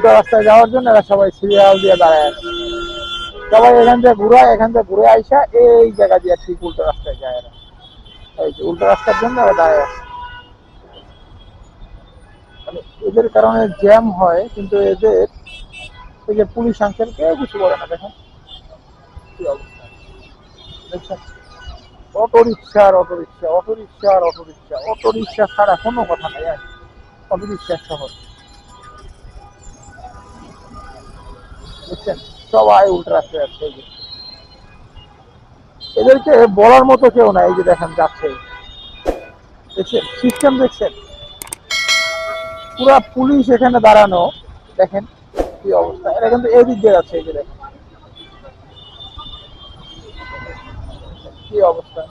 উল্টো রাস্তায় যাওয়ার জন্য এরা সবাই সিরিয়াল দিয়ে দাঁড়ায় আছে। সবাই এখান থেকে ঘুরে আইসা এই জায়গা দিয়ে ঠিক উল্টো রাস্তায় যায় এরা। এই যে উল্টো রাস্তার জন্য এরা দাঁড়ায় আছে। মানে এদের কারণে জ্যাম হয়, কিন্তু এদের এই যে পুলিশ আঙ্কেল কেউ কিছু বলে না। দেখেন কি অবস্থা, দেখছেন? অটো রিক্সা ছাড়া কোনো কথা নাই। আর অটো রিক্সা শহর, বুঝছেন? সবাই উল্টো রাস্তায় যাচ্ছে। এই যে এদেরকে বলার মতো কেউ নাই। এই যে দেখেন যাচ্ছে, দেখছেন সিস্টেম, দেখছেন পুরা পুলিশ এখানে দাঁড়ানো। দেখেন কি অবস্থা, এরা কিন্তু এদিক দিয়ে যাচ্ছে। এই যে দেখেন কি অবস্থা।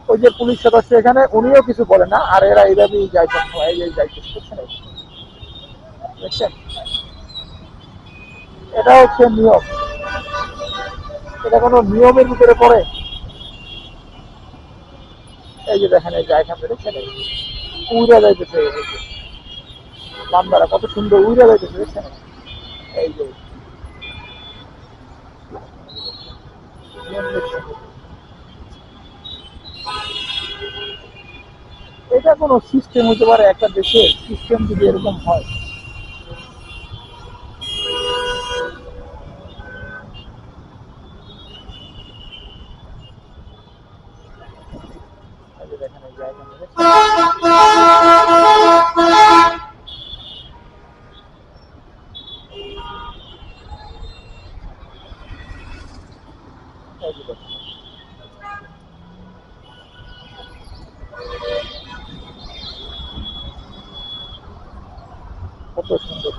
ওই যে পুলিশ সদস্য এখানে, উনিও কিছু বলে না, আর এরা এইভাবেই যায় সবসময়। এই যে যাইতেছে, দেখছেন? দেখছেন, এটা হচ্ছে নিয়ম। এটা কোনো নিয়মের ভিতরে পড়ে? এই যে দেখেন, এই যে এখান থেকে দেখছেন উড়ে যাইতেছে। এই যে বান্দারা কত সুন্দর উড়ে যাইতেছে, দেখছেন? এই যে নিয়ম দেখছেন? এটা কোনো সিস্টেম হতে পারে একটা দেশের? সিস্টেম যদি এরকম হয়, এই যে দেখেন, এই যে এখান থেকে এই যে দেখেন কত সুন্দর।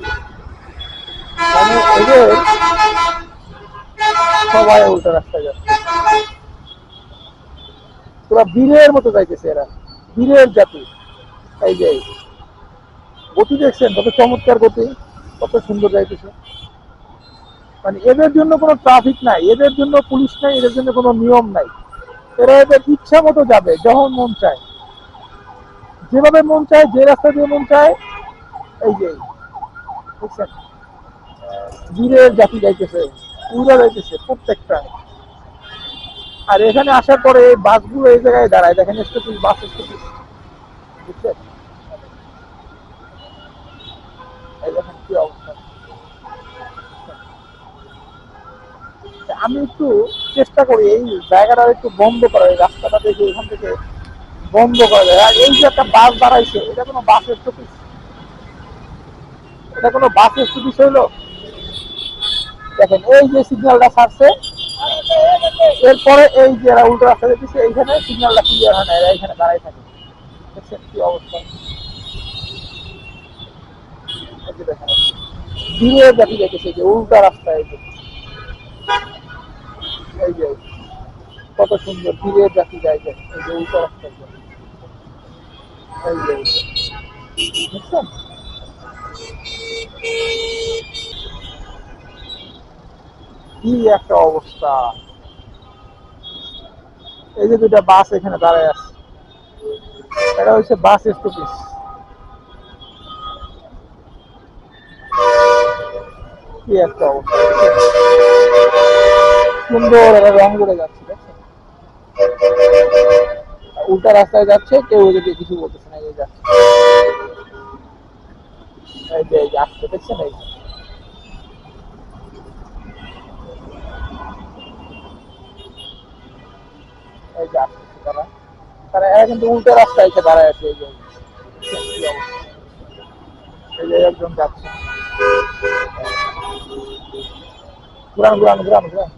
মানে এদের সবাই উল্টো রাস্তায় যাচ্ছে, পুরো বীরের মতো যাইতেছে এরা, বীরের জাতি। এই যে গতি দেখছেন, কত চমৎকার গতি, কত সুন্দর যাইতেছে। মানে এদের জন্য কোনো ট্রাফিক নাই, এদের জন্য পুলিশ নাই, এদের জন্য কোনো নিয়ম নাই। এরা এদের ইচ্ছা মতো যাবে, যখন মন চায়, যেভাবে মন চায়, যে রাস্তা দিয়ে মন চায়। এই যে দেখছেন, বীরের জাতি যাইতেছে, উড়া যাইতেছে প্রত্যেকটা। আর এখানে আসার পরে এই বাসগুলো এই জায়গায় দাঁড়ায়, দেখেন স্টপেজ, বাস স্টপেজ, বুঝছেন? এই দেখেন কি অবস্থা। আমি একটু চেষ্টা করি এই জায়গাটা একটু বন্ধ করা, এই রাস্তাটা দেখে এখান থেকে বন্ধ করা যায়। আর এই যে একটা বাস দাঁড়াইছে, এটা কোনো বাস স্টপেজ? এটা কোনো বাস স্টপেজ হইলো? দেখেন এই যে সিগন্যালটা ছাড়ছে, এরপরে এই যে এরা উল্টো রাস্তা দিচ্ছে, এইখানে সিগন্যালটা ক্লিয়ার হয় না, এরা এখানে দাঁড়াই থাকে। দেখছেন কি অবস্থা? এই যে দেখেন ধীরে দেখি দেখেছে যে উল্টা রাস্তায়, এই যে কত সুন্দর ধীরে দেখি যায়, যে এই যে উল্টা রাস্তায়, এই যে বুঝছেন? কি একটা অবস্থা। এই যে দুটা বাস এখানে দাঁড়ায় আছে, এটা হচ্ছে বাস স্টপেজ। কি একটা অবস্থা, সুন্দর এরা রং করে যাচ্ছে, দেখছেন? উল্টা রাস্তায় যাচ্ছে, কেউ যদি কিছু বলতেছে না, এই যাচ্ছে, এই যে আসছে, দেখছেন? এই যে আসতেছে তারা, এরা কিন্তু উল্টো রাস্তায় এসে দাঁড়ায় আছে। এই যে এই যে একজন যাচ্ছে, ঘুরান ঘুরান ঘুরান ঘুরান।